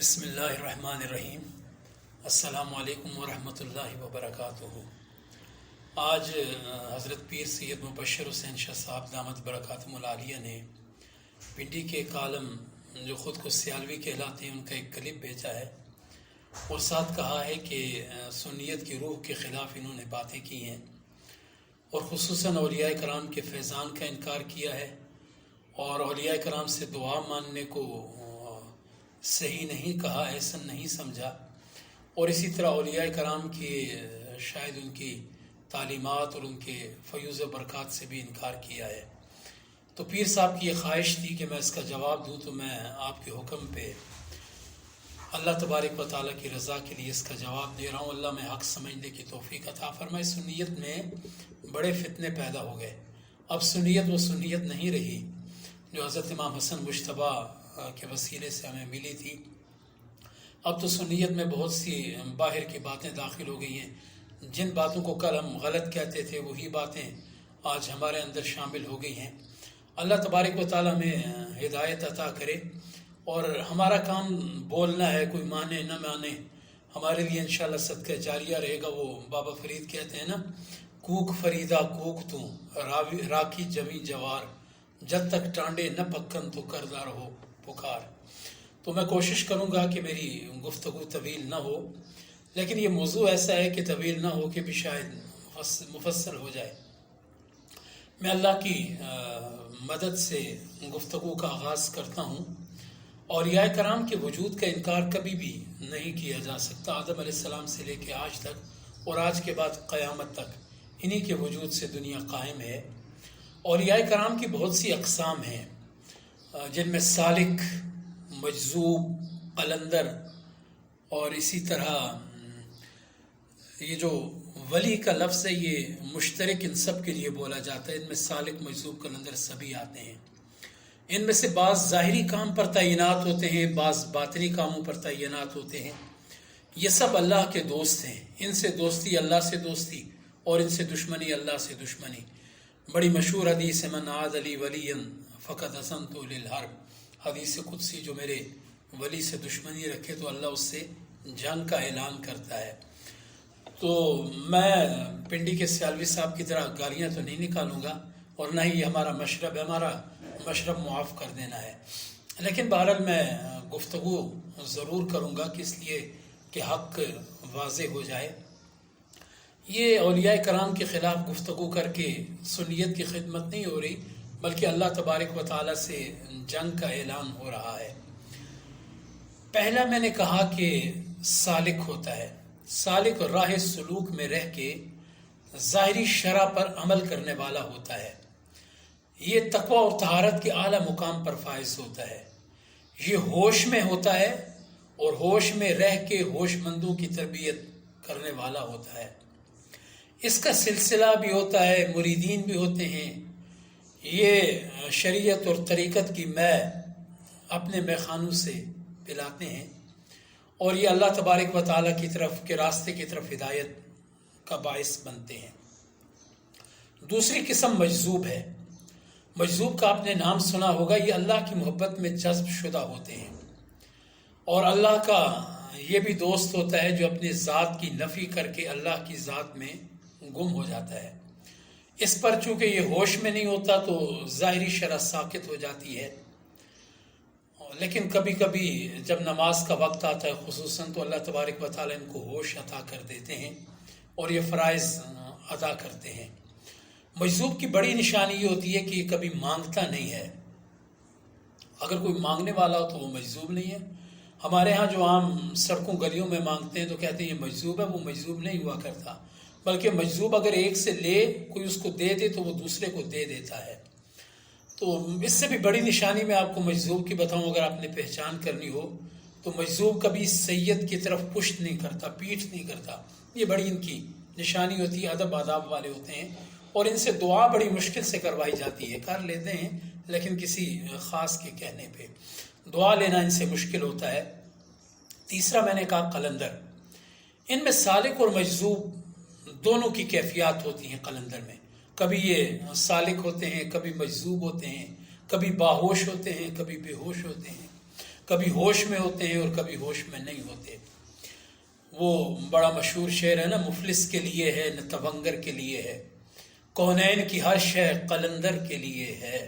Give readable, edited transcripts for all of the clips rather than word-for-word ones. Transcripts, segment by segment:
بسم اللہ الرحمن الرحیم۔ السلام علیکم ورحمۃ اللہ وبرکاتہ۔ آج حضرت پیر سید مبشر حسین شاہ صاحب دامت برکاتہم العالیہ نے پنڈی کے ایک عالم جو خود کو سیالوی کہلاتے ہیں ان کا ایک کلپ بھیجا ہے اور ساتھ کہا ہے کہ سنیت کی روح کے خلاف انہوں نے باتیں کی ہیں اور خصوصاً اولیاء کرام کے فیضان کا انکار کیا ہے اور اولیاء کرام سے دعا ماننے کو صحیح نہیں کہا، احسن نہیں سمجھا، اور اسی طرح اولیاء کرام کی شاید ان کی تعلیمات اور ان کے فیوز و برکات سے بھی انکار کیا ہے۔ تو پیر صاحب کی یہ خواہش تھی کہ میں اس کا جواب دوں، تو میں آپ کے حکم پہ اللہ تبارک و تعالیٰ کی رضا کے لیے اس کا جواب دے رہا ہوں۔ اللہ میں حق سمجھنے کی توفیق عطا فرمائے۔ سنیت میں بڑے فتنے پیدا ہو گئے، اب سنیت وہ سنیت نہیں رہی جو حضرت امام حسن مجتبیٰ کے وسیلے سے ہمیں ملی تھی۔ اب تو سنیت میں بہت سی باہر کی باتیں داخل ہو گئی ہیں، جن باتوں کو کل ہم غلط کہتے تھے وہی باتیں آج ہمارے اندر شامل ہو گئی ہیں۔ اللہ تبارک و تعالیٰ میں ہدایت عطا کرے، اور ہمارا کام بولنا ہے، کوئی مانے نہ مانے ہمارے لیے انشاءاللہ صدقہ جاریہ رہے گا۔ وہ بابا فرید کہتے ہیں نا، کوک فریدہ کوک تو راکی جمی جوار، جب تک ٹانڈے نہ پکن تو کردہ رہو پکار۔ تو میں کوشش کروں گا کہ میری گفتگو طویل نہ ہو، لیکن یہ موضوع ایسا ہے کہ طویل نہ ہو کہ بھی شاید مفصل ہو جائے۔ میں اللہ کی مدد سے گفتگو کا آغاز کرتا ہوں۔ اولیاء کرام کے وجود کا انکار کبھی بھی نہیں کیا جا سکتا۔ آدم علیہ السلام سے لے کے آج تک اور آج کے بعد قیامت تک انہی کے وجود سے دنیا قائم ہے۔ اولیاء کرام کی بہت سی اقسام ہیں، جن میں سالک، مجذوب، قلندر، اور اسی طرح یہ جو ولی کا لفظ ہے یہ مشترک ان سب کے لیے بولا جاتا ہے۔ ان میں سالک، مجذوب، قلندر سبھی آتے ہیں۔ ان میں سے بعض ظاہری کام پر تعینات ہوتے ہیں، بعض باطنی کاموں پر تعینات ہوتے ہیں۔ یہ سب اللہ کے دوست ہیں، ان سے دوستی اللہ سے دوستی اور ان سے دشمنی اللہ سے دشمنی۔ بڑی مشہور حدیث ہے، من عاد علی ولی فقد اذنت للحرب، حدیث قدسی، جو میرے ولی سے دشمنی رکھے تو اللہ اس سے جنگ کا اعلان کرتا ہے۔ تو میں پنڈی کے سیالوی صاحب کی طرح گالیاں تو نہیں نکالوں گا، اور نہ ہی ہمارا مشرب ہے، ہمارا مشرب معاف کر دینا ہے، لیکن بہرحال میں گفتگو ضرور کروں گا کہ اس لیے کہ حق واضح ہو جائے۔ یہ اولیاء کرام کے خلاف گفتگو کر کے سنیت کی خدمت نہیں ہو رہی، بلکہ اللہ تبارک و تعالیٰ سے جنگ کا اعلان ہو رہا ہے۔ پہلا میں نے کہا کہ سالک ہوتا ہے، سالک راہ سلوک میں رہ کے ظاہری شرع پر عمل کرنے والا ہوتا ہے۔ یہ تقوی اور طہارت کے اعلیٰ مقام پر فائز ہوتا ہے۔ یہ ہوش میں ہوتا ہے اور ہوش میں رہ کے ہوش مندوں کی تربیت کرنے والا ہوتا ہے۔ اس کا سلسلہ بھی ہوتا ہے، مریدین بھی ہوتے ہیں۔ یہ شریعت اور طریقت کی میں اپنے میخانوں سے پلاتے ہیں، اور یہ اللہ تبارک و تعالیٰ کی طرف کے راستے کی طرف ہدایت کا باعث بنتے ہیں۔ دوسری قسم مجذوب ہے۔ مجذوب کا آپ نے نام سنا ہوگا، یہ اللہ کی محبت میں جذب شدہ ہوتے ہیں، اور اللہ کا یہ بھی دوست ہوتا ہے جو اپنی ذات کی نفی کر کے اللہ کی ذات میں گم ہو جاتا ہے۔ اس پر چونکہ یہ ہوش میں نہیں ہوتا تو ظاہری شرع ساقط ہو جاتی ہے، لیکن کبھی کبھی جب نماز کا وقت آتا ہے خصوصاً تو اللہ تبارک و تعالیٰ ان کو ہوش عطا کر دیتے ہیں اور یہ فرائض ادا کرتے ہیں۔ مجذوب کی بڑی نشانی یہ ہوتی ہے کہ یہ کبھی مانگتا نہیں ہے۔ اگر کوئی مانگنے والا ہو تو وہ مجذوب نہیں ہے۔ ہمارے ہاں جو عام سڑکوں گلیوں میں مانگتے ہیں تو کہتے ہیں یہ مجذوب ہے، وہ مجذوب نہیں ہوا کرتا، بلکہ مجذوب اگر ایک سے لے، کوئی اس کو دے دے تو وہ دوسرے کو دے دیتا ہے۔ تو اس سے بھی بڑی نشانی میں آپ کو مجذوب کی بتاؤں، اگر آپ نے پہچان کرنی ہو تو مجذوب کبھی سید کی طرف پشت نہیں کرتا، پیٹھ نہیں کرتا۔ یہ بڑی ان کی نشانی ہوتی ہے، ادب آداب والے ہوتے ہیں، اور ان سے دعا بڑی مشکل سے کروائی جاتی ہے۔ کر لیتے ہیں لیکن کسی خاص کے کہنے پہ دعا لینا ان سے مشکل ہوتا ہے۔ تیسرا میں نے کہا قلندر۔ ان میں سالک اور مجذوب دونوں کی کیفیات ہوتی ہیں۔ قلندر میں کبھی یہ سالک ہوتے ہیں، کبھی مجذوب ہوتے ہیں، کبھی باہوش ہوتے ہیں، کبھی بے ہوش ہوتے ہیں، کبھی ہوش میں ہوتے ہیں اور کبھی ہوش میں نہیں ہوتے۔ وہ بڑا مشہور شعر ہے نا، مفلس کے لیے ہے نہ تونگر کے لیے ہے، کونین کی ہر شے قلندر کے لیے ہے۔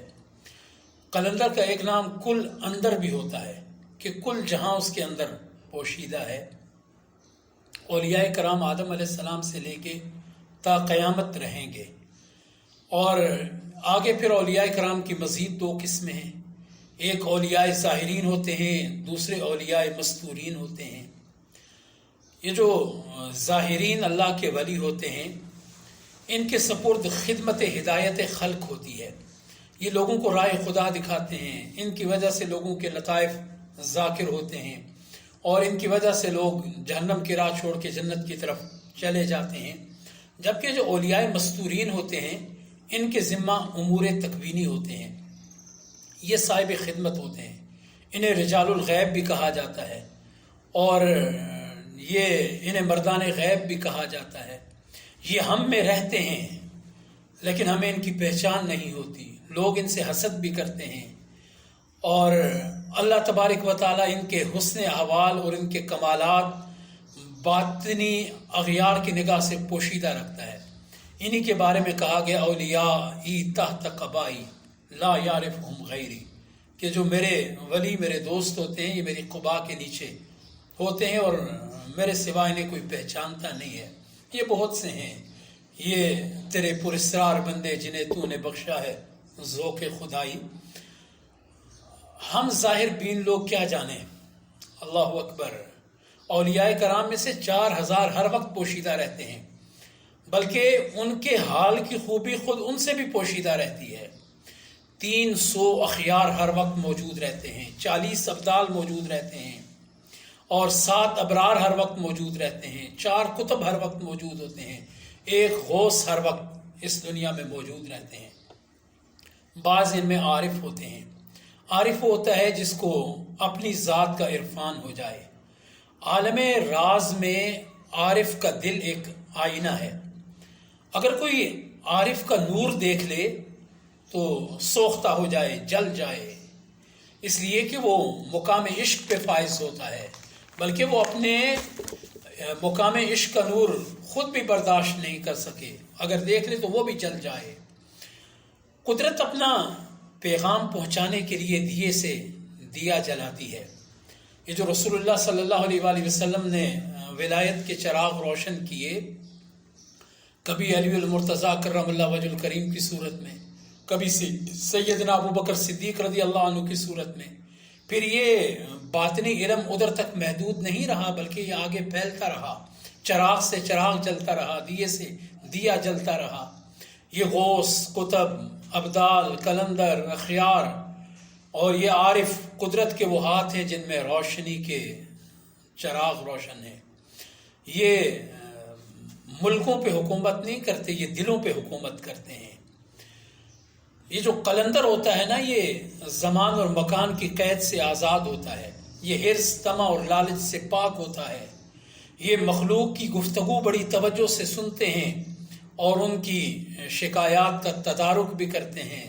قلندر کا ایک نام کل اندر بھی ہوتا ہے کہ کل جہاں اس کے اندر پوشیدہ ہے۔ اولیاء کرام آدم علیہ السلام سے لے کے تا قیامت رہیں گے۔ اور آگے پھر اولیاء کرام کی مزید دو قسمیں ہیں، ایک اولیاء ظاہرین ہوتے ہیں، دوسرے اولیاء مستورین ہوتے ہیں۔ یہ جو ظاہرین اللہ کے ولی ہوتے ہیں، ان کے سپرد خدمت ہدایت خلق ہوتی ہے، یہ لوگوں کو راہ خدا دکھاتے ہیں، ان کی وجہ سے لوگوں کے لطائف ذاکر ہوتے ہیں، اور ان کی وجہ سے لوگ جہنم کی راہ چھوڑ کے جنت کی طرف چلے جاتے ہیں۔ جبکہ جو اولیاء مستورین ہوتے ہیں، ان کے ذمہ امور تکوینی ہوتے ہیں، یہ صاحب خدمت ہوتے ہیں، انہیں رجال الغیب بھی کہا جاتا ہے، اور یہ انہیں مردان غیب بھی کہا جاتا ہے۔ یہ ہم میں رہتے ہیں لیکن ہمیں ان کی پہچان نہیں ہوتی، لوگ ان سے حسد بھی کرتے ہیں، اور اللہ تبارک و تعالی ان کے حسن احوال اور ان کے کمالات باطنی اغیار کی نگاہ سے پوشیدہ رکھتا ہے۔ انہی کے بارے میں کہا گیا اولیاء تحت قبائی لا یعرفہم غیری، کہ جو میرے ولی میرے دوست ہوتے ہیں، یہ میری قبا کے نیچے ہوتے ہیں اور میرے سوا انہیں کوئی پہچانتا نہیں ہے۔ یہ بہت سے ہیں، یہ تیرے پراسرار بندے جنہیں تو نے بخشا ہے ذوق خدائی۔ ہم ظاہر بین لوگ کیا جانیں، اللہ اکبر۔ اولیاء کرام میں سے 4000 ہر وقت پوشیدہ رہتے ہیں، بلکہ ان کے حال کی خوبی خود ان سے بھی پوشیدہ رہتی ہے۔ 300 اخیار ہر وقت موجود رہتے ہیں، 40 ابدال موجود رہتے ہیں، اور 7 ابرار ہر وقت موجود رہتے ہیں، 4 کتب ہر وقت موجود ہوتے ہیں، 1 غوث ہر وقت اس دنیا میں موجود رہتے ہیں۔ بعض ان میں عارف ہوتے ہیں۔ عارف ہوتا ہے جس کو اپنی ذات کا عرفان ہو جائے۔ عالم راز میں عارف کا دل ایک آئینہ ہے، اگر کوئی عارف کا نور دیکھ لے تو سوختہ ہو جائے، جل جائے، اس لیے کہ وہ مقام عشق پہ فائز ہوتا ہے، بلکہ وہ اپنے مقام عشق کا نور خود بھی برداشت نہیں کر سکے، اگر دیکھ لے تو وہ بھی جل جائے۔ قدرت اپنا پیغام پہنچانے کے لیے دیے سے دیا جلاتی ہے۔ یہ جو رسول اللہ صلی اللہ علیہ وآلہ وسلم نے ولایت کے چراغ روشن کیے، کبھی علی المرتضیٰ کرم اللہ وجہ الکریم کی صورت میں، کبھی سیدنا ابو بکر صدیق رضی اللہ عنہ کی صورت میں، پھر یہ باطنی علم ادھر تک محدود نہیں رہا بلکہ یہ آگے پھیلتا رہا، چراغ سے چراغ جلتا رہا، دیے سے دیا جلتا رہا۔ یہ غوث، کتب، ابدال، کلندر، اخیار اور یہ عارف قدرت کے وہ ہاتھ ہیں جن میں روشنی کے چراغ روشن ہیں۔ یہ ملکوں پہ حکومت نہیں کرتے، یہ دلوں پہ حکومت کرتے ہیں۔ یہ جو قلندر ہوتا ہے نا، یہ زمان اور مکان کی قید سے آزاد ہوتا ہے، یہ حرص، طمع اور لالچ سے پاک ہوتا ہے، یہ مخلوق کی گفتگو بڑی توجہ سے سنتے ہیں اور ان کی شکایات کا تدارک بھی کرتے ہیں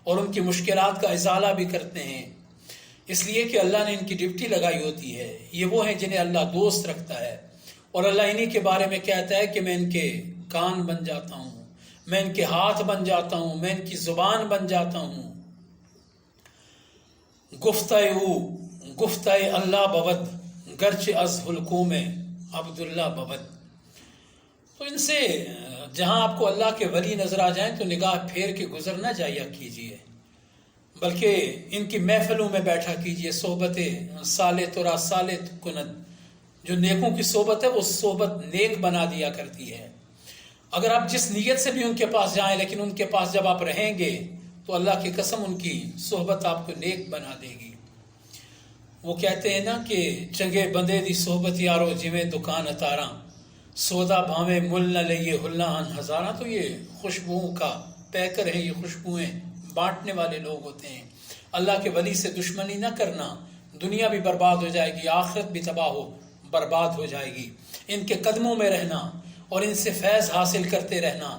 اور ان کی مشکلات کا ازالہ بھی کرتے ہیں، اس لیے کہ اللہ نے ان کی ڈیوٹی لگائی ہوتی ہے۔ یہ وہ ہیں جنہیں اللہ دوست رکھتا ہے، اور اللہ انہی کے بارے میں کہتا ہے کہ میں ان کے کان بن جاتا ہوں، میں ان کے ہاتھ بن جاتا ہوں، میں ان کی زبان بن جاتا ہوں۔ گفتہ اللہ بود گرچہ از حلقوم عبداللہ بود۔ تو ان سے جہاں آپ کو اللہ کے ولی نظر آ جائیں تو نگاہ پھیر کے گزر نہ جایا کیجیے، بلکہ ان کی محفلوں میں بیٹھا کیجیے۔ صحبت صالح ترا صالح کند، جو نیکوں کی صحبت ہے وہ صحبت نیک بنا دیا کرتی ہے۔ اگر آپ جس نیت سے بھی ان کے پاس جائیں، لیکن ان کے پاس جب آپ رہیں گے تو اللہ کی قسم ان کی صحبت آپ کو نیک بنا دے گی۔ وہ کہتے ہیں نا کہ چنگے بندے دی صحبت یارو جویں دکان اتاراں، سودا بھاویں مل نہ لئیے ہلاہن ہزاراں۔ تو یہ خوشبوؤں کا پیکر ہیں، یہ خوشبوئیں بانٹنے والے لوگ ہوتے ہیں۔ اللہ کے ولی سے دشمنی نہ کرنا، دنیا بھی برباد ہو جائے گی، آخرت بھی تباہ ہو برباد ہو جائے گی۔ ان کے قدموں میں رہنا اور ان سے فیض حاصل کرتے رہنا۔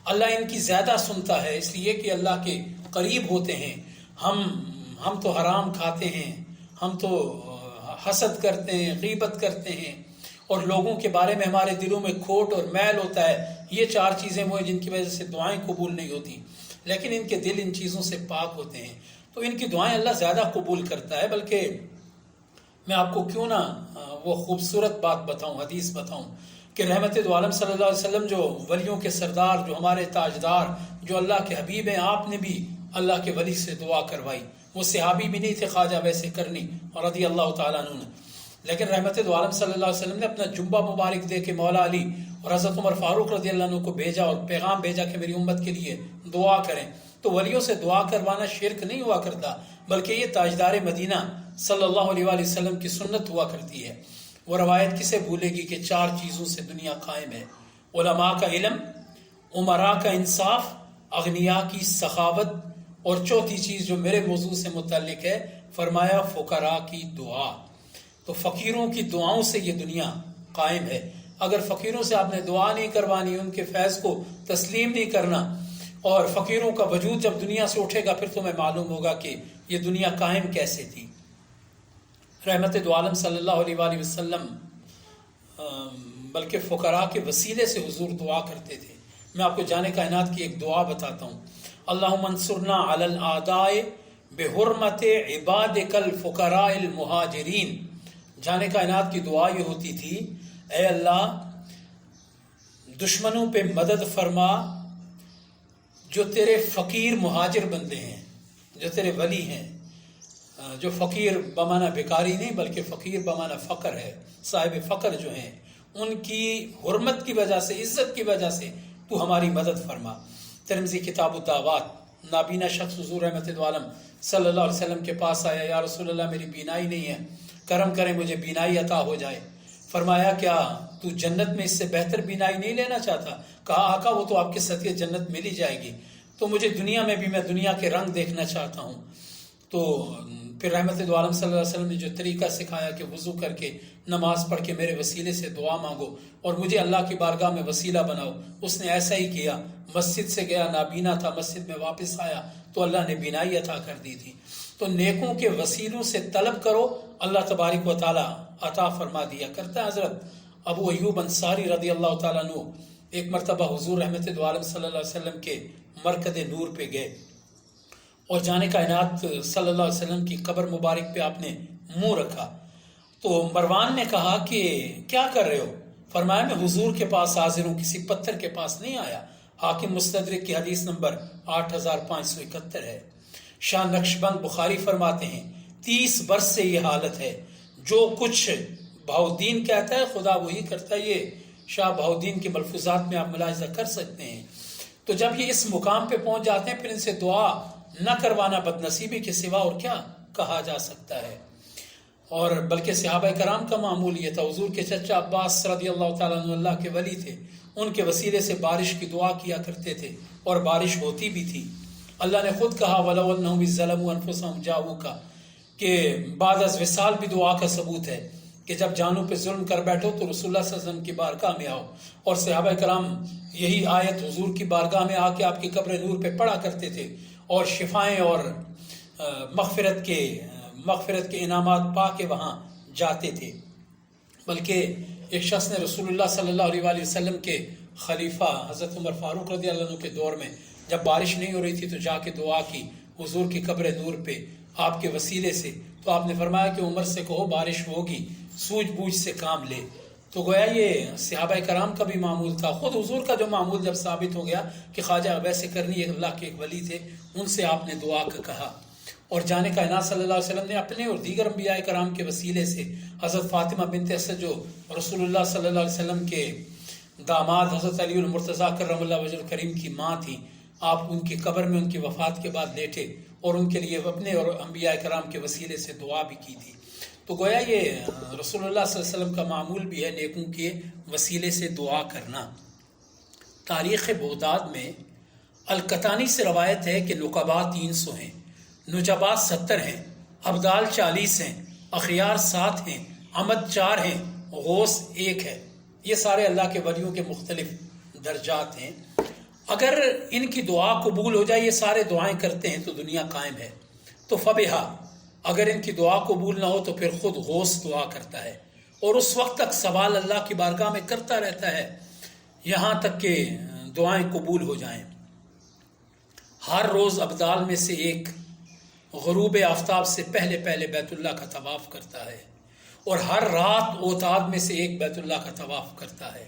اللہ ان کی زیادہ سنتا ہے، اس لیے کہ اللہ کے قریب ہوتے ہیں۔ ہم تو حرام کھاتے ہیں، ہم تو حسد کرتے ہیں، غیبت کرتے ہیں، اور لوگوں کے بارے میں ہمارے دلوں میں کھوٹ اور میل ہوتا ہے. یہ 4 چیزیں وہ ہیں جن کی وجہ سے دعائیں قبول نہیں ہوتی، لیکن ان کے دل ان چیزوں سے پاک ہوتے ہیں تو ان کی دعائیں اللہ زیادہ قبول کرتا ہے. بلکہ میں آپ کو کیوں نہ وہ خوبصورت بات بتاؤں، حدیث بتاؤں کہ رحمت دو عالم صلی اللہ علیہ وسلم جو ولیوں کے سردار، جو ہمارے تاجدار، جو اللہ کے حبیب ہیں، آپ نے بھی اللہ کے ولی سے دعا کروائی. وہ صحابی بھی نہیں تھے خواجہ ویسے کرنی رضی اللہ تعالیٰ عنہ، لیکن رحمت دو عالم صلی اللہ علیہ وسلم نے اپنا جبہ مبارک دے کے مولا علی اور حضرت عمر فاروق رضی اللہ عنہ کو بھیجا اور پیغام بھیجا کہ میری امت کے لیے دعا کریں. تو ولیوں سے دعا کروانا شرک نہیں ہوا کرتا، بلکہ یہ تاجدار مدینہ صلی اللہ علیہ وآلہ وسلم کی سنت ہوا کرتی ہے. وہ روایت کسے بھولے گی کہ 4 چیزوں سے دنیا قائم ہے: علماء کا علم، امراء کا انصاف، اغنیاء کی سخاوت، اور چوتھی چیز جو میرے موضوع سے متعلق ہے، فرمایا فقراء کی دعا. تو فقیروں کی دعاؤں سے یہ دنیا قائم ہے. اگر فقیروں سے آپ نے دعا نہیں کروانی، ان کے فیض کو تسلیم نہیں کرنا، اور فقیروں کا وجود جب دنیا سے اٹھے گا پھر تمہیں معلوم ہوگا کہ یہ دنیا قائم کیسے تھی. رحمت دو عالم صلی اللہ علیہ وآلہ وسلم بلکہ فقراء کے وسیلے سے حضور دعا کرتے تھے. میں آپ کو جانے کائنات کی ایک دعا بتاتا ہوں: اللہم انصرنا علی الاعداء بحرمت عبادک الفقراء المہاجرین. جانے کائنات کی دعا یہ ہوتی تھی: اے اللہ دشمنوں پہ مدد فرما جو تیرے فقیر مہاجر بندے ہیں، جو تیرے ولی ہیں. جو فقیر بمعنی بیکاری نہیں بلکہ فقیر بمعنی فقر ہے، صاحب فقر جو ہیں، ان کی حرمت کی وجہ سے، عزت کی وجہ سے تو ہماری مدد فرما. ترمذی کتاب الدعوات، نابینا شخص حضور رحمت دو عالم صلی اللہ علیہ وسلم کے پاس آیا: یا رسول اللہ میری بینائی نہیں ہے، کرم کریں مجھے بینائی عطا ہو جائے. فرمایا کیا تو جنت میں اس سے بہتر بینائی نہیں لینا چاہتا؟ کہا آقا وہ تو آپ کے صدقے جنت مل ہی جائے گی، تو مجھے دنیا میں بھی میں دنیا کے رنگ دیکھنا چاہتا ہوں. تو پھر رحمت دو عالم صلی اللہ علیہ وسلم نے جو طریقہ سکھایا کہ وضو کر کے نماز پڑھ کے میرے وسیلے سے دعا مانگو اور مجھے اللہ کی بارگاہ میں وسیلہ بناؤ، اس نے ایسا ہی کیا. مسجد سے گیا، نابینا تھا، مسجد میں واپس آیا تو اللہ نے بینائی عطا کر دی تھی. تو نیکوں کے وسیلوں سے طلب کرو، اللہ تبارک و تعالی عطا فرما دیا کرتا ہے. حضرت ابو ایوب انصاری رضی اللہ تعالیٰ عنہ ایک مرتبہ حضور رحمت دو عالم صلی اللہ علیہ وسلم کے مرکز نور پہ گئے اور جانے کائنات صلی اللہ علیہ وسلم کی قبر مبارک پہ آپ نے منہ رکھا. تو مروان نے کہا کہ کیا کر رہے ہو؟ فرمایا میں حضور کے پاس حاضر ہوں، کسی پتھر کے پاس نہیں آیا. حاکم مستدرک کی حدیث نمبر 8571 ہے. شاہ نقشبند بخاری فرماتے ہیں 30 برس سے یہ حالت ہے. جو کچھ بہاؤدین کہتا ہے خدا وہی کرتا ہے. یہ شاہ بہاؤدین کے ملفوظات میں آپ ملاحظہ کر سکتے ہیں. تو جب یہ اس مقام پہ پہنچ جاتے ہیں پھر ان سے دعا نہ کروانا بد نصیبی کے سوا اور کیا کہا جا سکتا ہے. اور بلکہ صحابہ کرام کا معمول یہ تھا. حضور کے چچا عباس رضی اللہ تعالیٰ عنہ اللہ کے ولی تھے، ان کے وسیلے سے بارش کی دعا کیا کرتے تھے اور بارش ہوتی بھی تھی. اللہ نے خود کہا وَلَوْ أَنَّهُمْ إِذْ ظَلَمُوا أَنفُسَهُمْ جَاءُوكَ کہ بعد از وصال بھی دعا کا ثبوت ہے کہ جب جانوں پہ ظلم کر بیٹھو تو رسول اللہ صلی اللہ علیہ وسلم کی بارگاہ میں آؤ. اور صحابہ کرام یہی آیت حضور کی بارگاہ میں آ کے آپ کی قبر نور پہ پڑھا کرتے تھے اور شفائیں اور مغفرت کے انعامات پا کے وہاں جاتے تھے. بلکہ ایک شخص نے رسول اللہ صلی اللہ علیہ وآلہ وسلم کے خلیفہ حضرت عمر فاروق رضی اللہ عنہ کے دور میں جب بارش نہیں ہو رہی تھی تو جا کے دعا کی حضور کی قبر نور پہ آپ کے وسیلے سے. تو آپ نے فرمایا کہ عمر سے کہو بارش ہوگی، سوجھ بوجھ سے کام لے. تو گویا یہ صحابہ کرام کا بھی معمول تھا. خود حضور کا جو معمول جب ثابت ہو گیا کہ خواجہ ویسے کرنی اللہ کے ایک ولی تھے، ان سے آپ نے دعا کا کہا. اور جانے کائنات صلی اللہ علیہ وسلم نے اپنے اور دیگر انبیاء کرام کے وسیلے سے حضرت فاطمہ بنت اسد جو رسول اللہ صلی اللہ علیہ وسلم کے داماد حضرت علی المرتضیٰ کرم اللہ وجہ الکریم کی ماں تھی، آپ ان کی قبر میں ان کی وفات کے بعد لیٹے اور ان کے لیے اپنے اور انبیاء کرام کے وسیلے سے دعا بھی کی تھی. تو گویا یہ رسول اللہ صلی اللہ علیہ وسلم کا معمول بھی ہے نیکوں کے وسیلے سے دعا کرنا. تاریخ بغداد میں القطانی سے روایت ہے کہ نقباء 300 ہیں، نجباء 70 ہیں، ابدال 40 ہیں، اخیار 7 ہیں، عمد 4 ہیں، غوث 1 ہے. یہ سارے اللہ کے ولیوں کے مختلف درجات ہیں. اگر ان کی دعا قبول ہو جائے، یہ سارے دعائیں کرتے ہیں تو دنیا قائم ہے. تو فبہا اگر ان کی دعا قبول نہ ہو تو پھر خود غوث دعا کرتا ہے اور اس وقت تک سوال اللہ کی بارگاہ میں کرتا رہتا ہے یہاں تک کہ دعائیں قبول ہو جائیں۔ ہر روز ابدال میں سے ایک غروب آفتاب سے پہلے پہلے بیت اللہ کا طواف کرتا ہے اور ہر رات اوتاد میں سے ایک بیت اللہ کا طواف کرتا ہے۔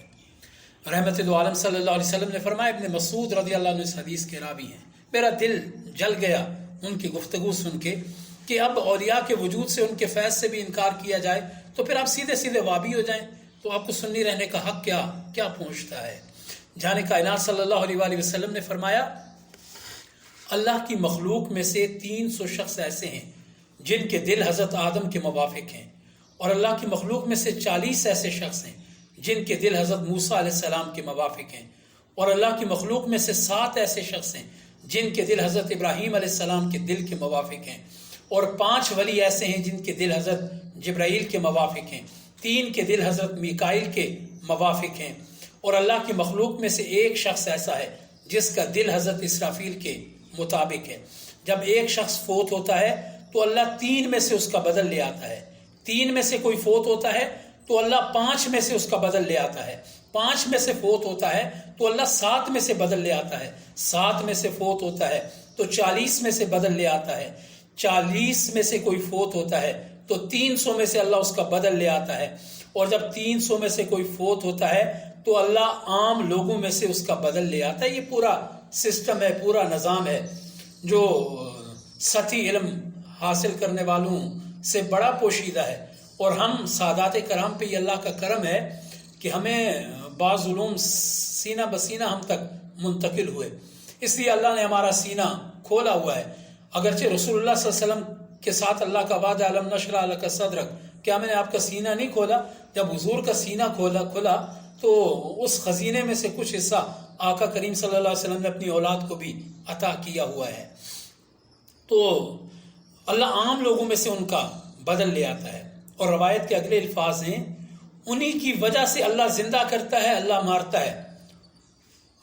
رحمت دو عالم صلی اللہ علیہ وسلم نے فرمایا، ابن مسعود رضی اللہ عنہ اس حدیث کے راوی ہیں، میرا دل جل گیا ان کی گفتگو سن کے کہ اب اولیاء کے وجود سے، ان کے فیض سے بھی انکار کیا جائے تو پھر آپ سیدھے سیدھے وابی ہو جائیں، تو آپ کو سنی رہنے کا حق کیا پہنچتا ہے۔ جان کائنات صلی اللہ علیہ وآلہ وسلم نے فرمایا، اللہ کی مخلوق میں سے 300 شخص ایسے ہیں جن کے دل حضرت آدم کے موافق ہیں، اور اللہ کی مخلوق میں سے 40 ایسے شخص ہیں جن کے دل حضرت موسیٰ علیہ السلام کے موافق ہیں، اور اللہ کی مخلوق میں سے 7 ایسے شخص ہیں جن کے دل حضرت ابراہیم علیہ السلام کے دل کے موافق ہیں، اور 5 ولی ایسے ہیں جن کے دل حضرت جبرائیل کے موافق ہیں، 3 کے دل حضرت میکائیل کے موافق ہیں، اور اللہ کی مخلوق میں سے 1 شخص ایسا ہے جس کا دل حضرت اسرافیل کے مطابق ہے۔ جب ایک شخص فوت ہوتا ہے تو اللہ 3 میں سے اس کا بدل لے آتا ہے، 3 میں سے کوئی فوت ہوتا ہے تو اللہ 5 میں سے اس کا بدل لے آتا ہے، 5 میں سے فوت ہوتا ہے تو اللہ 7 میں سے بدل لے آتا ہے، 7 میں سے فوت ہوتا ہے تو 40 میں سے بدل لے آتا ہے، 40 میں سے کوئی فوت ہوتا ہے تو 300 میں سے اللہ اس کا بدل لے آتا ہے، اور جب 300 میں سے کوئی فوت ہوتا ہے تو اللہ عام لوگوں میں سے اس کا بدل لے آتا ہے۔ یہ پورا سسٹم ہے، پورا نظام ہے جو سطحی علم حاصل کرنے والوں سے بڑا پوشیدہ ہے، اور ہم سادات کرام پہ یہ اللہ کا کرم ہے کہ ہمیں بعض علوم سینہ بسینہ ہم تک منتقل ہوئے، اس لیے اللہ نے ہمارا سینہ کھولا ہوا ہے۔ اگرچہ رسول اللہ صلی اللہ علیہ وسلم کے ساتھ اللہ کا وعدہ علم نشرح لک صدرک، کیا میں نے آپ کا سینہ نہیں کھولا؟ جب حضور کا سینہ کھلا تو اس خزینے میں سے کچھ حصہ آقا کریم صلی اللہ علیہ وسلم نے اپنی اولاد کو بھی عطا کیا ہوا ہے، تو اللہ عام لوگوں میں سے ان کا بدل لے آتا ہے۔ اور روایت کے اگلے الفاظ ہیں، انہی کی وجہ سے اللہ زندہ کرتا ہے، اللہ مارتا ہے۔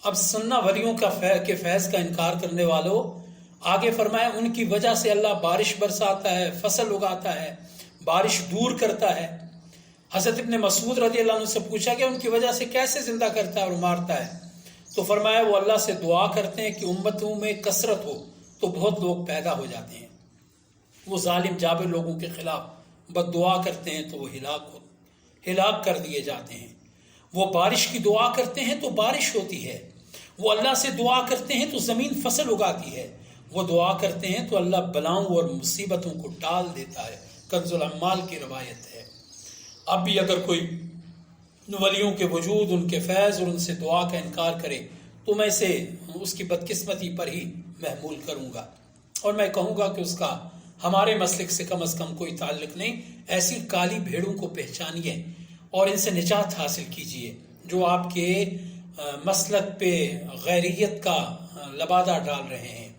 اب سننا ولیوں کے فیض کا انکار کرنے والوں، آگے فرمایا ان کی وجہ سے اللہ بارش برساتا ہے، فصل اگاتا ہے، بارش دور کرتا ہے۔ حضرت ابن مسعود رضی اللہ عنہ سے پوچھا کہ ان کی وجہ سے کیسے زندہ کرتا ہے اور مارتا ہے؟ تو فرمایا وہ اللہ سے دعا کرتے ہیں کہ امتوں میں کثرت ہو تو بہت لوگ پیدا ہو جاتے ہیں، وہ ظالم جابر لوگوں کے خلاف بد دعا کرتے ہیں تو وہ ہلاک کر دیے جاتے ہیں، وہ بارش کی دعا کرتے ہیں تو بارش ہوتی ہے، وہ اللہ سے دعا کرتے ہیں تو زمین فصل اگاتی ہے، وہ دعا کرتے ہیں تو اللہ بلاؤں اور مصیبتوں کو ٹال دیتا ہے۔ کنز العمال کی روایت ہے۔ اب بھی اگر کوئی ولیوں کے وجود، ان کے فیض اور ان سے دعا کا انکار کرے تو میں اسے اس کی بدقسمتی پر ہی محمول کروں گا، اور میں کہوں گا کہ اس کا ہمارے مسلک سے کم از کم کوئی تعلق نہیں۔ ایسی کالی بھیڑوں کو پہچانیے اور ان سے نجات حاصل کیجیے جو آپ کے مسلک پہ غیریت کا لبادہ ڈال رہے ہیں۔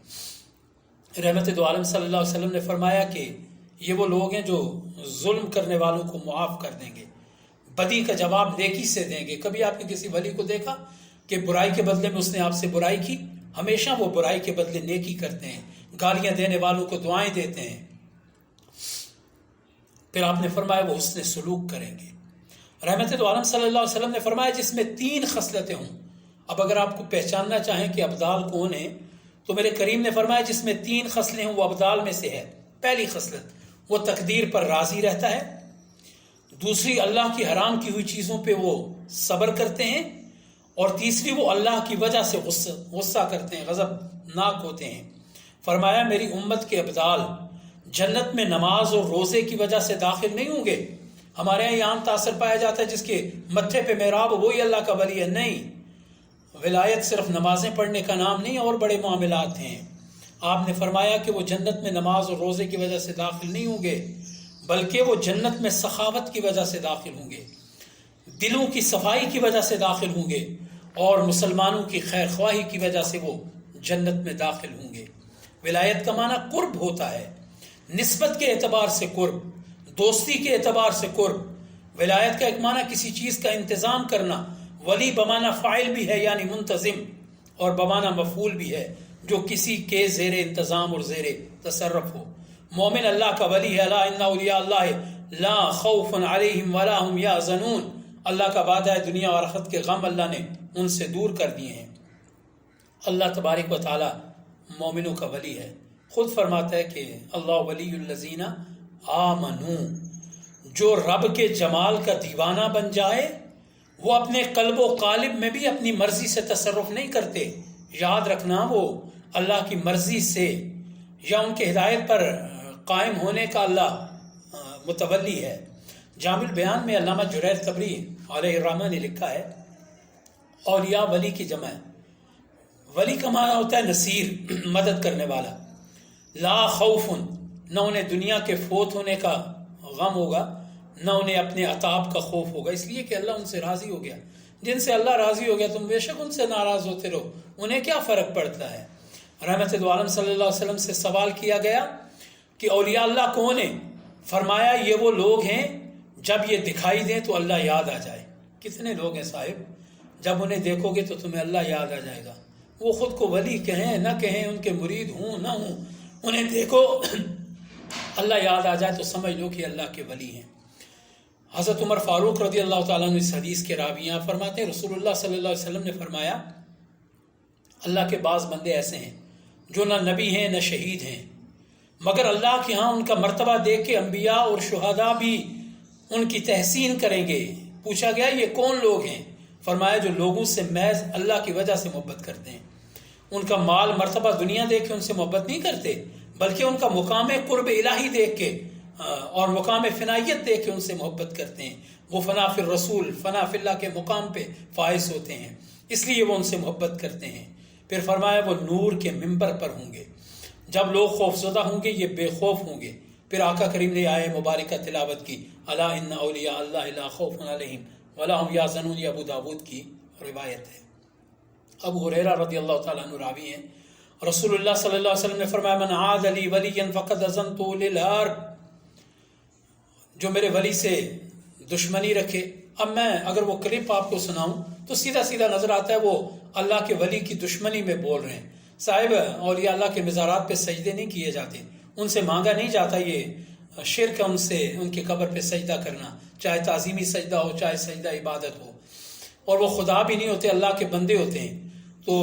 رحمت دو عالم صلی اللہ علیہ وسلم نے فرمایا کہ یہ وہ لوگ ہیں جو ظلم کرنے والوں کو معاف کر دیں گے، بدی کا جواب نیکی سے دیں گے۔ کبھی آپ نے کسی ولی کو دیکھا کہ برائی کے بدلے میں اس نے آپ سے برائی کی؟ ہمیشہ وہ برائی کے بدلے نیکی کرتے ہیں، گالیاں دینے والوں کو دعائیں دیتے ہیں۔ پھر آپ نے فرمایا وہ حسن سلوک کریں گے۔ رحمت دو عالم صلی اللہ علیہ وسلم نے فرمایا جس میں 3 خصلتیں ہوں۔ اب اگر آپ کو پہچاننا چاہیں کہ ابدال کون ہیں تو میرے کریم نے فرمایا جس میں 3 خصلیں ہوں وہ ابدال میں سے ہے۔ پہلی خصلت، وہ تقدیر پر راضی رہتا ہے۔ دوسری، اللہ کی حرام کی ہوئی چیزوں پہ وہ صبر کرتے ہیں، اور تیسری، وہ اللہ کی وجہ سے غصہ کرتے ہیں، غضب ناک ہوتے ہیں۔ فرمایا میری امت کے ابدال جنت میں نماز اور روزے کی وجہ سے داخل نہیں ہوں گے۔ ہمارے یہاں یہ عام تاثر پایا جاتا ہے جس کے متھے پہ محراب وہی اللہ کا ولی ہے۔ نہیں، ولایت صرف نمازیں پڑھنے کا نام نہیں، اور بڑے معاملات ہیں۔ آپ نے فرمایا کہ وہ جنت میں نماز اور روزے کی وجہ سے داخل نہیں ہوں گے، بلکہ وہ جنت میں سخاوت کی وجہ سے داخل ہوں گے، دلوں کی صفائی کی وجہ سے داخل ہوں گے، اور مسلمانوں کی خیر خواہی کی وجہ سے وہ جنت میں داخل ہوں گے۔ ولایت کا معنی قرب ہوتا ہے، نسبت کے اعتبار سے قرب، دوستی کے اعتبار سے قرب۔ ولایت کا ایک معنی کسی چیز کا انتظام کرنا، ولی بمعنی فاعل بھی ہے یعنی منتظم، اور بمعنی مفعول بھی ہے جو کسی کے زیر انتظام اور زیر تصرف ہو۔ مومن اللہ کا ولی ہے. الا ان اولیاء اللہ لا خوف علیہم ولا هم یحزنون. اللہ کا وعدہ ہے دنیا اور آخرت کے غم اللہ نے ان سے دور کر دیے ہیں. اللہ تبارک و تعالی مومنوں کا ولی ہے. خود فرماتا ہے کہ اللہ ولی الذین آمنوا. جو رب کے جمال کا دیوانہ بن جائے وہ اپنے قلب و قالب میں بھی اپنی مرضی سے تصرف نہیں کرتے. یاد رکھنا وہ اللہ کی مرضی سے یا ان کے ہدایت پر قائم ہونے کا اللہ متولی ہے. جامع البیان میں علامہ جریر طبری علیہ الرحمہ نے لکھا ہے اولیاء ولی کی جمع ہے. ولی کا معنی ہوتا ہے نصیر, مدد کرنے والا. لا خوف, نہ انہیں دنیا کے فوت ہونے کا غم ہوگا نہ انہیں اپنے عطاب کا خوف ہوگا, اس لیے کہ اللہ ان سے راضی ہو گیا. جن سے اللہ راضی ہو گیا تم بے شک ان سے ناراض ہوتے رہو, انہیں کیا فرق پڑتا ہے. رحمت دو عالم صلی اللہ علیہ وسلم سے سوال کیا گیا کہ اولیاء اللہ کون ہیں؟ فرمایا یہ وہ لوگ ہیں جب یہ دکھائی دیں تو اللہ یاد آ جائے. کتنے لوگ ہیں صاحب جب انہیں دیکھو گے تو تمہیں اللہ یاد آ جائے گا. وہ خود کو ولی کہیں نہ کہیں, ان کے مرید ہوں نہ ہوں, انہیں دیکھو اللہ یاد آ جائے تو سمجھ لو کہ اللہ کے ولی ہیں. حضرت عمر فاروق رضی اللہ تعالیٰ عنہ اس حدیث کے راوی ہیں, فرماتے ہیں رسول اللہ صلی اللہ علیہ وسلم نے فرمایا اللہ کے بعض بندے ایسے ہیں جو نہ نبی ہیں نہ شہید ہیں مگر اللہ کے ہاں ان کا مرتبہ دیکھ کے انبیاء اور شہداء بھی ان کی تحسین کریں گے. پوچھا گیا یہ کون لوگ ہیں؟ فرمایا جو لوگوں سے محض اللہ کی وجہ سے محبت کرتے ہیں. ان کا مال مرتبہ دنیا دیکھ کے ان سے محبت نہیں کرتے بلکہ ان کا مقام قرب الہی دیکھ کے اور مقام فنائیت دیکھ کے ان سے محبت کرتے ہیں. وہ فنا فی الرسول, فنا فی اللہ کے مقام پہ فائز ہوتے ہیں, اس لیے وہ ان سے محبت کرتے ہیں. پھر فرمایا وہ نور کے منبر پر ہوں گے. جب لوگ خوف زدہ ہوں گے یہ بے خوف ہوں گے. پھر آقا کریم نے آئے مبارکہ تلاوت کی الا ان اولیاء اللہ لا خوف علیہم ولا هم یحزنون. یہ ابو داود کی روایت ہے. ابو ہریرہ رضی اللہ تعالیٰ عنہ راوی ہیں, رسول اللہ صلی اللہ علیہ وسلم نے فرمایا من عاد لی ولیا فقد اذنت للحرب. جو میرے ولی سے دشمنی رکھے. اب میں اگر وہ کلپ آپ کو سناؤں تو سیدھا سیدھا نظر آتا ہے وہ اللہ کے ولی کی دشمنی میں بول رہے ہیں. صاحب اولیاء اللہ کے مزارات پہ سجدے نہیں کیے جاتے, ان سے مانگا نہیں جاتا. یہ شرک ہے ان سے ان کے قبر پہ سجدہ کرنا, چاہے تعظیمی سجدہ ہو چاہے سجدہ عبادت ہو. اور وہ خدا بھی نہیں ہوتے, اللہ کے بندے ہوتے ہیں. تو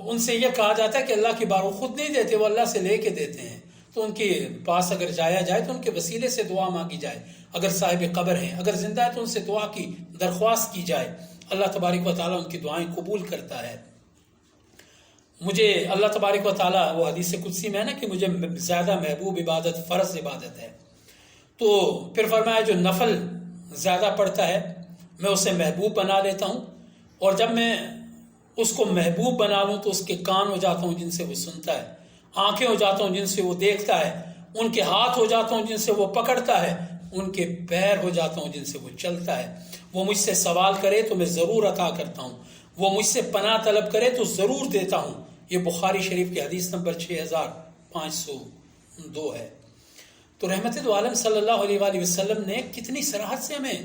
ان سے یہ کہا جاتا ہے کہ اللہ کی بار وہ خود نہیں دیتے, وہ اللہ سے لے کے دیتے ہیں. تو ان کے پاس اگر جایا جائے تو ان کے وسیلے سے دعا مانگی جائے. اگر صاحب قبر ہیں, اگر زندہ ہے تو ان سے دعا کی درخواست کی جائے. اللہ تبارک و تعالیٰ ان کی دعائیں قبول کرتا ہے. مجھے اللہ تبارک و تعالیٰ وہ حدیث قدسی میں ہے نا کہ مجھے زیادہ محبوب عبادت فرض عبادت ہے. تو پھر فرمایا جو نفل زیادہ پڑھتا ہے میں اسے محبوب بنا لیتا ہوں, اور جب میں اس کو محبوب بنا لوں تو اس کے کان ہو جاتا ہوں جن سے وہ سنتا ہے, آنکھیں ہو جاتا ہوں جن سے وہ دیکھتا ہے, ان کے ہاتھ ہو جاتا ہوں جن سے وہ پکڑتا ہے, ان کے پیر ہو جاتا ہوں جن سے وہ چلتا ہے. وہ مجھ سے سوال کرے تو میں ضرور عطا کرتا ہوں, وہ مجھ سے پناہ طلب کرے تو ضرور دیتا ہوں. یہ بخاری شریف کی حدیث نمبر 6502 ہے. تو رحمت دو عالم صلی اللہ علیہ وآلہ وسلم نے کتنی صراحت سے ہمیں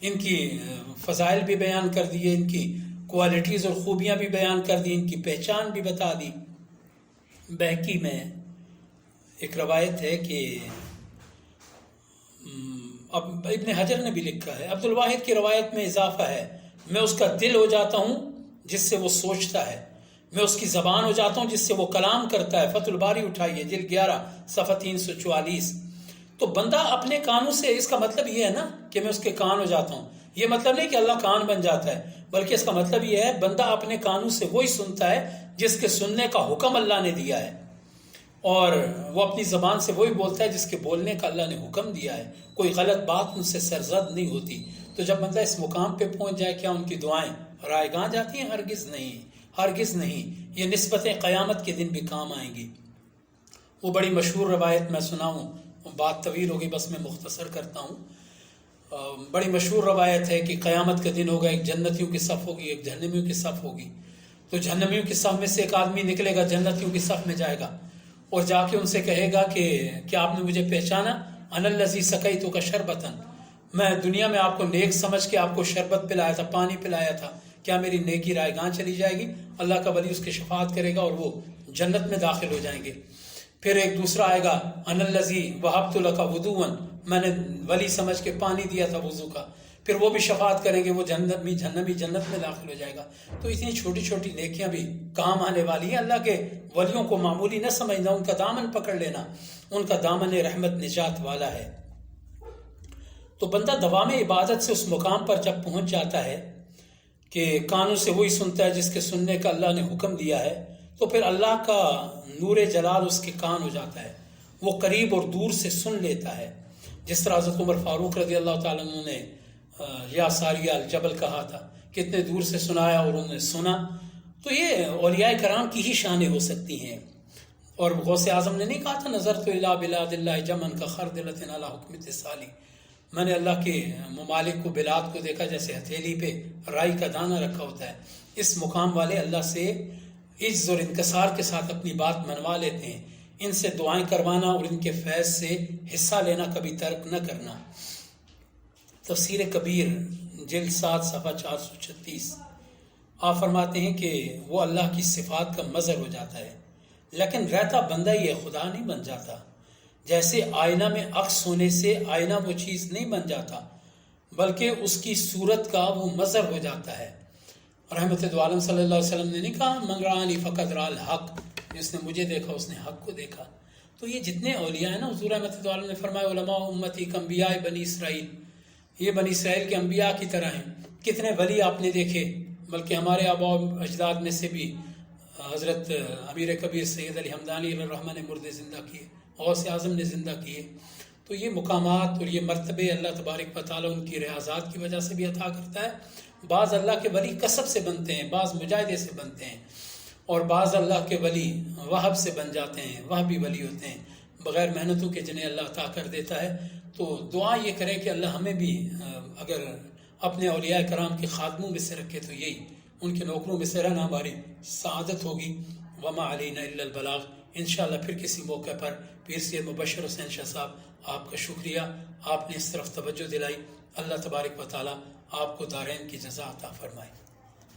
ان کی فضائل بھی بیان کر دیے, ان کی کوالٹیز اور خوبیاں بھی بیان کر دی, ان کی پہچان بھی بتا دی. بہقی میں ایک روایت ہے کہ اب ابن حجر نے بھی لکھا ہے, عبد الواحد کی روایت میں اضافہ ہے میں اس کا دل ہو جاتا ہوں جس سے وہ سوچتا ہے, میں اس کی زبان ہو جاتا ہوں جس سے وہ کلام کرتا ہے. فتح الباری اٹھائیے جلد 11 صفحہ 344. تو بندہ اپنے کانوں سے, اس کا مطلب یہ ہے نا کہ میں اس کے کان ہو جاتا ہوں. یہ مطلب نہیں کہ اللہ کان بن جاتا ہے, بلکہ اس کا مطلب یہ ہے بندہ اپنے کانوں سے وہی سنتا ہے جس کے سننے کا حکم اللہ نے دیا ہے, اور وہ اپنی زبان سے وہی بولتا ہے جس کے بولنے کا اللہ نے حکم دیا ہے. کوئی غلط بات ان سے سرزد نہیں ہوتی. تو جب بندہ اس مقام پہ پہنچ جائے کیا ان کی دعائیں رائے گاں جاتی ہیں؟ ہرگز نہیں, ہرگز نہیں. یہ نسبتیں قیامت کے دن بھی کام آئیں گی. وہ بڑی مشہور روایت میں سناؤں, بات طویل ہوگی بس میں مختصر کرتا ہوں. بڑی مشہور روایت ہے کہ قیامت کا دن ہوگا, ایک جنتیوں کی صف ہوگی ایک جہنمیوں کی صف ہوگی. تو جہنمیوں کی صف میں سے ایک آدمی نکلے گا, جنتیوں کی صف میں جائے گا اور جا کے ان سے کہے گا کہ کیا آپ نے مجھے پہچانا؟ انا الذی سقیتک شربۃ, میں دنیا میں آپ کو نیک سمجھ کے آپ کو شربت پلایا تھا, پانی پلایا تھا, کیا میری نیکی رائے گاں چلی جائے گی؟ اللہ کا ولی اس کی شفاعت کرے گا اور وہ جنت میں داخل ہو جائیں گے. پھر ایک دوسرا آئے گا انا الذی وہبت لک وضوا، میں نے ولی سمجھ کے پانی دیا تھا وضو کا، پھر وہ بھی شفاعت کریں گے، وہ جنمی جنت میں داخل ہو جائے گا۔ تو اتنی چھوٹی چھوٹی نیکیاں بھی کام آنے والی ہیں۔ اللہ کے ولیوں کو معمولی نہ سمجھنا، ان کا دامن پکڑ لینا، ان کا دامن رحمت نجات والا ہے۔ تو بندہ دوام عبادت سے اس مقام پر جب پہنچ جاتا ہے کہ کانوں سے وہی سنتا ہے جس کے سننے کا اللہ نے حکم دیا ہے، تو پھر اللہ کا نور جلال اس کے کان ہو جاتا ہے، وہ قریب اور دور سے سن لیتا ہے۔ جس طرح حضرت عمر فاروق رضی اللہ تعالیٰ عنہ نے یا ساریہ الجبل کہا تھا، کتنے دور سے سنایا اور انہوں نے سنا۔ تو یہ اولیاء کرام کی ہی شانیں ہو سکتی ہیں۔ اور غوث اعظم نے نہیں کہا تھا نظرت الی بلاد اللہ جمن کا خردلۃ علی حکم اتصالی، میں نے اللہ کے ممالک کو، بلاد کو دیکھا جیسے ہتھیلی پہ رائی کا دانہ رکھا ہوتا ہے۔ اس مقام والے اللہ سے عجز اور انکسار کے ساتھ اپنی بات منوا لیتے ہیں۔ ان سے دعائیں کروانا اور ان کے فیض سے حصہ لینا کبھی ترک نہ کرنا۔ تفسیر کبیر جلد 7 صفحہ 436 آپ فرماتے ہیں کہ وہ اللہ کی صفات کا مظہر ہو جاتا ہے، لیکن رہتا بندہ یہ خدا نہیں بن جاتا۔ جیسے آئینہ میں عکس ہونے سے آئینہ وہ چیز نہیں بن جاتا، بلکہ اس کی صورت کا وہ مظہر ہو جاتا ہے۔ رحمت دو عالم صلی اللہ علیہ وسلم نے نہیں کہا من رآنی فقد رأى الحق، جس نے مجھے دیکھا اس نے حق کو دیکھا۔ تو یہ جتنے اولیاء ہیں نا، حضور رحمت دو عالم نے فرمایا علماء امتی کانبیاء بنی اسرائیل، یہ بنی اسرائیل کے انبیاء کی طرح ہیں۔ کتنے ولی آپ نے دیکھے، بلکہ ہمارے آباء و اجداد میں سے بھی حضرت امیر کبیر سید علی حمدانی علیہ الرحمہ نے مردے زندہ کیے، غوث اعظم نے زندہ کیے۔ تو یہ مقامات اور یہ مرتبے اللہ تبارک و تعالیٰ ان کی ریاضات کی وجہ سے بھی عطا کرتا ہے۔ بعض اللہ کے ولی کسب سے بنتے ہیں، بعض مجاہدے سے بنتے ہیں، اور بعض اللہ کے ولی وہب سے بن جاتے ہیں، وہ بھی ولی ہوتے ہیں بغیر محنتوں کے، جنہیں اللہ عطا کر دیتا ہے۔ تو دعا یہ کرے کہ اللہ ہمیں بھی اگر اپنے اولیاء کرام کے خادموں میں سے رکھے تو یہی ان کے نوکروں میں سے رہنا ہماری سعادت ہوگی۔ وما علینا الا البلاغ۔ انشاءاللہ پھر کسی موقع پر پیر سید مبشر حسین شاہ صاحب آپ کا شکریہ، آپ نے اس طرف توجہ دلائی۔ اللہ تبارک و تعالیٰ آپ کو دارین کی جزا عطا فرمائے۔